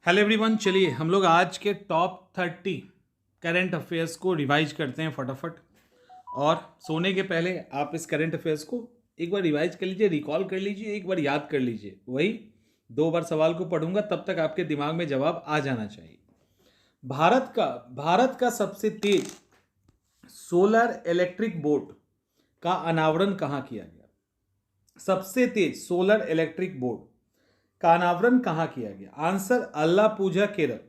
Hello everyone, चलिए हम लोग आज के टॉप 30 करंट अफेयर्स को रिवाइज करते हैं फटाफट। और सोने के पहले आप इस करंट अफेयर्स को एक बार रिवाइज कर लीजिए, रिकॉल कर लीजिए, एक बार याद कर लीजिए। वही 2 बार सवाल को पढ़ूंगा, तब तक आपके दिमाग में जवाब आ जाना चाहिए। भारत का सबसे तेज सोलर इलेक्ट्रिक बोट का अनावरण कहाँ किया गया? सबसे तेज सोलर इलेक्ट्रिक बोट का अनावरण कहां किया गया? आंसर अल्लापूजा, केरल।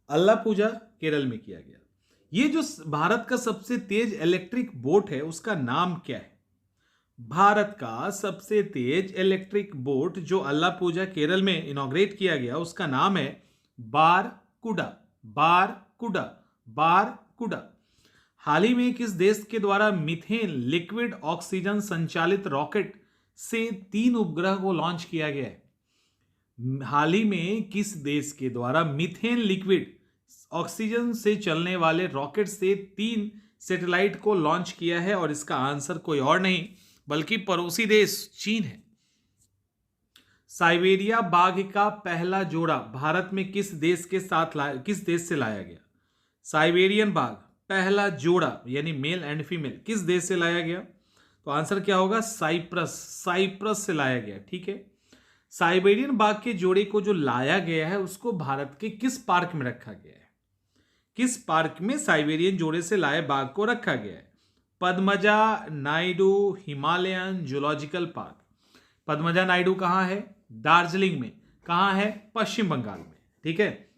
अल्लापूजा केरल में किया गया। ये जो भारत का सबसे तेज इलेक्ट्रिक बोट है उसका नाम क्या है? भारत का सबसे तेज इलेक्ट्रिक बोट जो अल्लापूजा केरल में इनॉग्रेट किया गया उसका नाम है बारकुडा। बारकुडा, बारकुडा। हाल ही में किस देश के द्वारा मीथेन लिक्विड ऑक्सीजन संचालित रॉकेट से 3 उपग्रह को लॉन्च किया गया है? हाल ही में किस देश के द्वारा मीथेन लिक्विड ऑक्सीजन से चलने वाले रॉकेट से 3 सैटेलाइट को लॉन्च किया है? और इसका आंसर कोई और नहीं बल्कि पड़ोसी देश चीन है। साइबेरिया बाघ का पहला जोड़ा भारत में किस देश से लाया गया? साइबेरियन बाघ पहला जोड़ा यानी मेल एंड फीमेल किस देश से लाया गया? तो आंसर क्या होगा? साइप्रस। साइप्रस से लाया गया। ठीक है। साइबेरियन बाघ के जोड़े को जो लाया गया है उसको भारत के किस पार्क में रखा गया है? किस पार्क में साइबेरियन जोड़े से लाए बाघ को रखा गया है? Padmaja Naidu Himalayan zoological park. Padmaja Naidu कहां है? दार्जिलिंग में। कहां है? पश्चिम बंगाल में। ठीक है।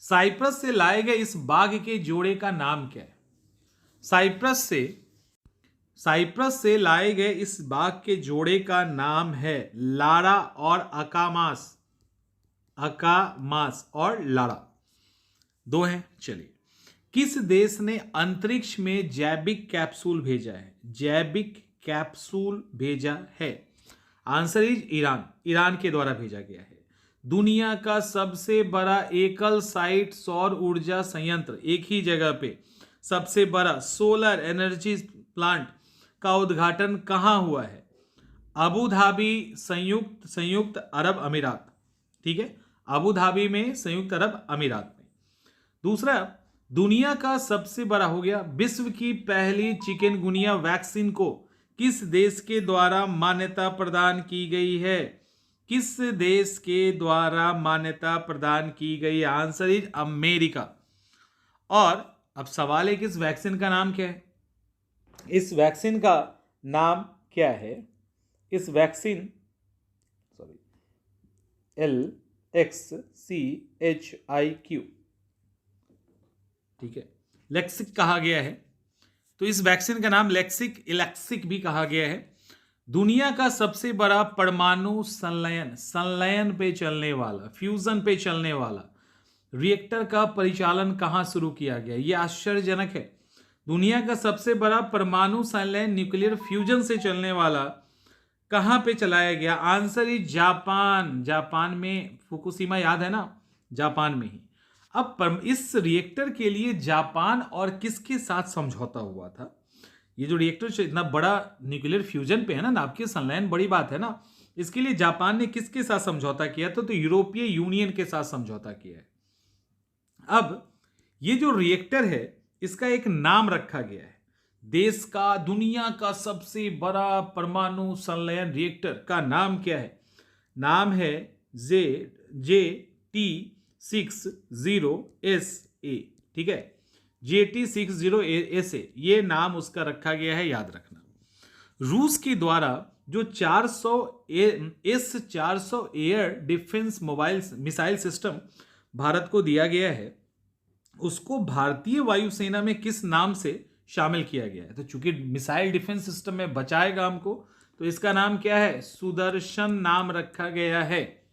साइप्रस से लाए गए इस बाघ के जोड़े का नाम क्या है? साइप्रस से लाए गए इस बाघ के जोड़े का नाम है लारा और अकामास। अकामास और लारा 2 हैं। चलिए, किस देश ने अंतरिक्ष में जैविक कैप्सूल भेजा है? जैविक कैप्सूल भेजा है। Answer is Iran. ईरान के द्वारा भेजा गया है। दुनिया का सबसे बड़ा एकल साइट सौर ऊर्जा संयंत्र, एक ही जगह पे सबसे बड़ा सोलर एनर्जी प्लांट का उद्घाटन कहां हुआ है? अबू धाबी, संयुक्त अरब अमीरात। ठीक है, अबू धाबी में, संयुक्त अरब अमीरात में। दूसरा, दुनिया का सबसे बड़ा हो गया, विश्व की पहली चिकनगुनिया वैक्सीन को किस देश के द्वारा मान्यता प्रदान की गई है? किस देश के द्वारा मान्यता प्रदान की गई? Answer is America. और अब सवाल है कि इस वैक्सीन का नाम क्या है? इस वैक्सीन का नाम क्या है? इस वैक्सीन LXCHIQ, ठीक है, लेक्सिक कहा गया है। तो इस वैक्सीन का नाम इलेक्सिक भी कहा गया है। दुनिया का सबसे बड़ा परमाणु संलयन पे चलने वाला, फ्यूजन पे चलने वाला रिएक्टर का परिचालन कहां शुरू किया गया? यह आश्चर्यजनक है। दुनिया का सबसे बड़ा परमाणु संलयन, न्यूक्लियर फ्यूजन से चलने वाला, कहां पे चलाया गया? Answer is Japan. जापान में फुकुशिमा, याद है ना? जापान में ही। अब इस रिएक्टर के लिए जापान और किसके साथ समझौता हुआ था? ये जो रिएक्टर इतना बड़ा न्यूक्लियर फ्यूजन पे है ना, आपके संलयन बड़ी बात है ना, इसके लिए जापान ने किसके साथ समझौता किया था? तो यूरोपीय यूनियन के साथ समझौता किया है। अब ये जो रिएक्टर है इसका एक नाम रखा गया है। देश का, दुनिया का सबसे बड़ा परमाणु संलयन रिएक्टर का नाम क्या है? नाम है JT60SA। ठीक है, JT60SA, ये नाम उसका रखा गया है, याद रखना। रूस के द्वारा जो 400 air defence missile system Bharat को दिया गया है उसको भारतीय वायुसेना में किस नाम से शामिल किया गया है? तो चूंकि मिसाइल डिफेंस सिस्टम में बचाएगा हमको, तो इसका नाम क्या है? सुदर्शन नाम रखा गया है।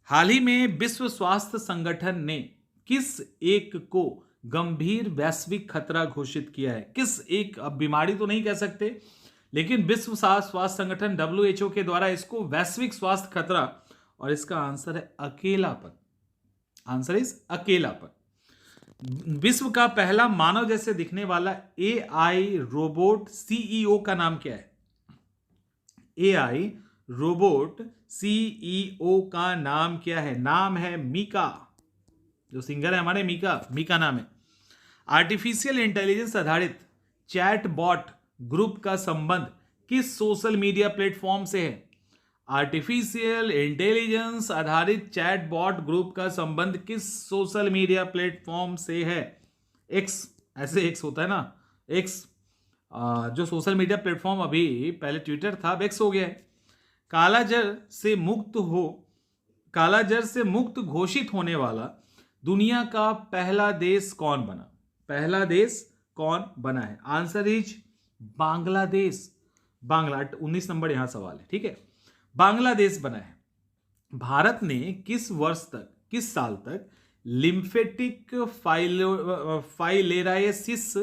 हाल ही में विश्व स्वास्थ्य संगठन ने किस एक को गंभीर वैश्विक खतरा घोषित किया है? किस एक, अब बीमारी तो नहीं कह सकते, लेकिन विश्व स्वास्थ्य संगठन WHO के द्वारा इसको वैश्विक स्वास्थ्य खतरा, और इसका आंसर है अकेलापन। आंसर इज अकेलापन। विश्व का पहला मानव जैसे दिखने वाला AI रोबोट CEO का नाम क्या है? AI रोबोट सीईओ का नाम क्या है? नाम है मीका, जो सिंगर है हमारे मीका नाम है। आर्टिफिशियल इंटेलिजेंस आधारित चैट बॉट ग्रुप का संबंध किस सोशल मीडिया प्लेटफॉर्म से है? आर्टिफिशियल इंटेलिजेंस आधारित चैट बॉट ग्रुप का संबंध किस सोशल मीडिया प्लेटफॉर्म से है? एक्स, ऐसे एक्स होता है ना, एक्स जो सोशल मीडिया प्लेटफॉर्म अभी पहले ट्विटर था, अब एक्स हो गया है। कालाजार से मुक्त घोषित होने वाला दुनिया का पहला देश कौन बना? पहला देश कौन बना है? Answer is Bangladesh. 19 नंबर यहां सवाल है, ठीक है। बांग्लादेश बना है। भारत ने किस साल तक लिम्फेटिक फाइलेराइसिस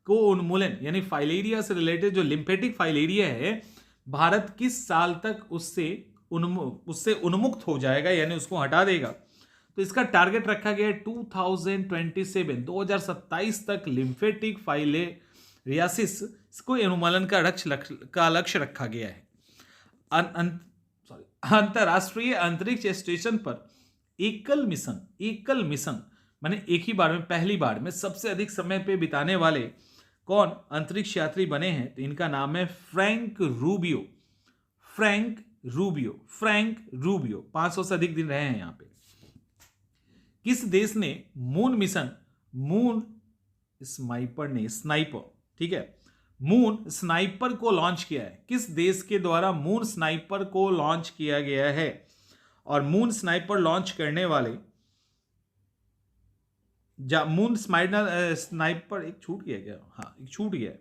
को उन्मूलन, यानी फाइलेरिया से रिलेटेड जो लिम्फेटिक फाइलेरिया है, भारत किस साल तक उससे उन्मुक्त हो जाएगा, यानी उसको हटा देगा? तो इसका टारगेट रखा गया है 2027 तक लिम्फेटिक फाइलेरियासिस को उन्मूलन का लक्ष्य रखा गया है। अंतरराष्ट्रीय अंतरिक्ष स्टेशन पर एकल मिशन माने एक ही बार में, पहली बार में सबसे अधिक समय पे बिताने वाले कौन अंतरिक्ष यात्री बने हैं? तो इनका नाम है फ्रैंक रूबियो। 500 से अधिक दिन रहे हैं यहां पे। किस देश ने मून स्नाइपर को लॉन्च किया है? किस देश के द्वारा मून स्नाइपर को लॉन्च किया गया है? और मून स्नाइपर लॉन्च करने वाले मून स्नाइपर एक छूट गया क्या? हाँ, एक छूट गया।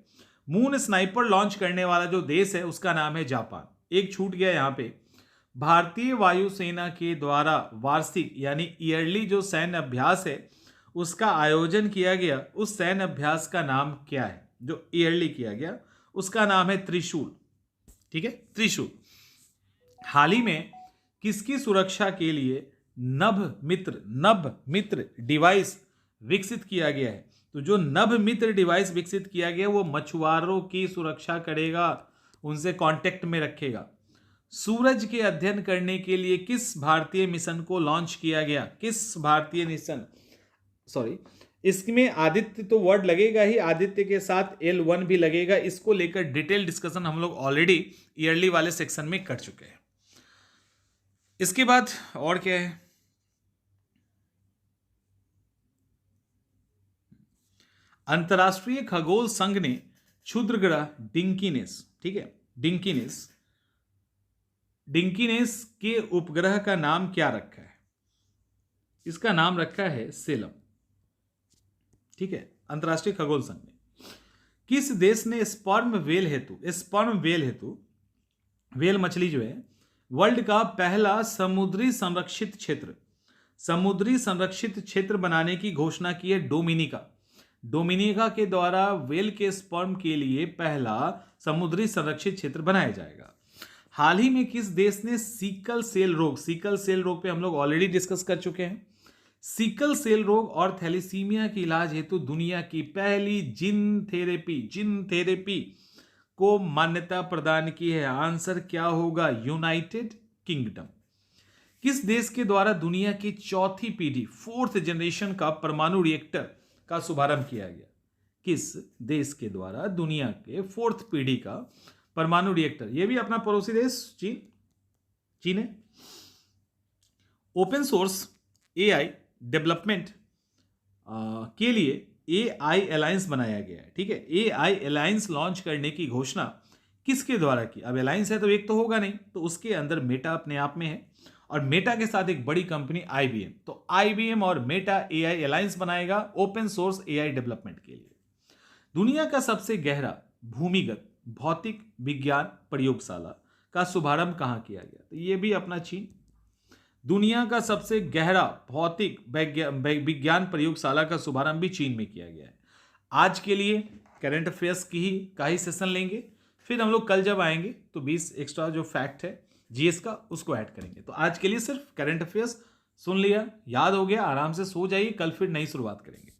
मून स्नाइपर लॉन्च करने वाला जो देश है उसका नाम है जापान। एक छूट गया यहां पे। भारतीय वायुसेना के द्वारा वार्षिक यानी ईयरली जो सैन्य अभ्यास है उसका आयोजन किया गया, उस सैन्य अभ्यास का नाम क्या है? जो ईयरली किया गया उसका नाम है त्रिशूल, ठीक है, त्रिशूल। हाल ही में किसकी सुरक्षा के लिए नभ मित्र डिवाइस विकसित किया गया है? तो जो नभ मित्र डिवाइस विकसित किया गया वो मछुआरों की सुरक्षा करेगा, उनसे कांटेक्ट में रखेगा। सूरज के अध्ययन करने के लिए किस भारतीय मिशन को लॉन्च किया गया? किस भारतीय मिशन, इसमें आदित्य तो वर्ड लगेगा ही, आदित्य के साथ L1 भी लगेगा। इसको लेकर डिटेल डिस्कशन हम लोग ऑलरेडी ईयरली वाले सेक्शन में कर चुके हैं। इसके बाद और क्या है? अंतरराष्ट्रीय खगोल संघ ने क्षुद्र ग्रह डिंकिनेस, ठीक है, डिंकिनेस के उपग्रह का नाम क्या रखा है? इसका नाम रखा है सेलम, ठीक है, अंतरराष्ट्रीय खगोल संघ ने। किस देश ने स्पर्म वेल हेतु वेल मछली जो है वर्ल्ड का पहला समुद्री संरक्षित क्षेत्र बनाने की घोषणा की है? डोमिनिका के द्वारा वेल के स्पर्म के लिए पहला समुद्री संरक्षित क्षेत्र बनाया जाएगा। हाल ही में किस देश ने सिकल सेल रोग पे हम लोग ऑलरेडी डिस्कस कर चुके हैं। सिकल सेल रोग और थैलीसीमिया के इलाज हेतु दुनिया की पहली जीन थेरेपी को मान्यता प्रदान की है? आंसर क्या होगा? United kingdom. किस देश के द्वारा दुनिया की चौथी पीढ़ी 4th जनरेशन का परमाणु रिएक्टर का शुभारंभ किया गया? किस देश के द्वारा दुनिया के 4th पीढ़ी का परमाणु रिएक्टर, यह भी अपना पड़ोसी देश चीन है। ओपन सोर्स एआई डेवलपमेंट के लिए एआई अलायंस बनाया गया है, ठीक है। एआई अलायंस लॉन्च करने की घोषणा किसके द्वारा की? अब अलायंस है तो एक तो होगा नहीं, तो उसके अंदर मेटा अपने आप में है और मेटा के साथ एक बड़ी कंपनी IBM, तो IBM और मेटा एआई अलायंस बनाएगा ओपन सोर्स एआई डेवलपमेंट के लिए। दुनिया का सबसे गहरा भूमिगत भौतिक विज्ञान प्रयोगशाला का शुभारंभ कहां किया गया? तो यह भी अपना चीन। दुनिया का सबसे गहरा भौतिक विज्ञान प्रयोगशाला का शुभारंभ भी चीन में किया गया है। आज के लिए करंट अफेयर्स का ही सेशन लेंगे, फिर हम लोग कल जब आएंगे तो 20 एक्स्ट्रा जो फैक्ट है जीएस का उसको ऐड करेंगे। तो आज के लिए सिर्फ करंट अफेयर्स सुन लिया, याद हो गया, आराम से सो जाइए, कल फिर नई शुरुआत करेंगे।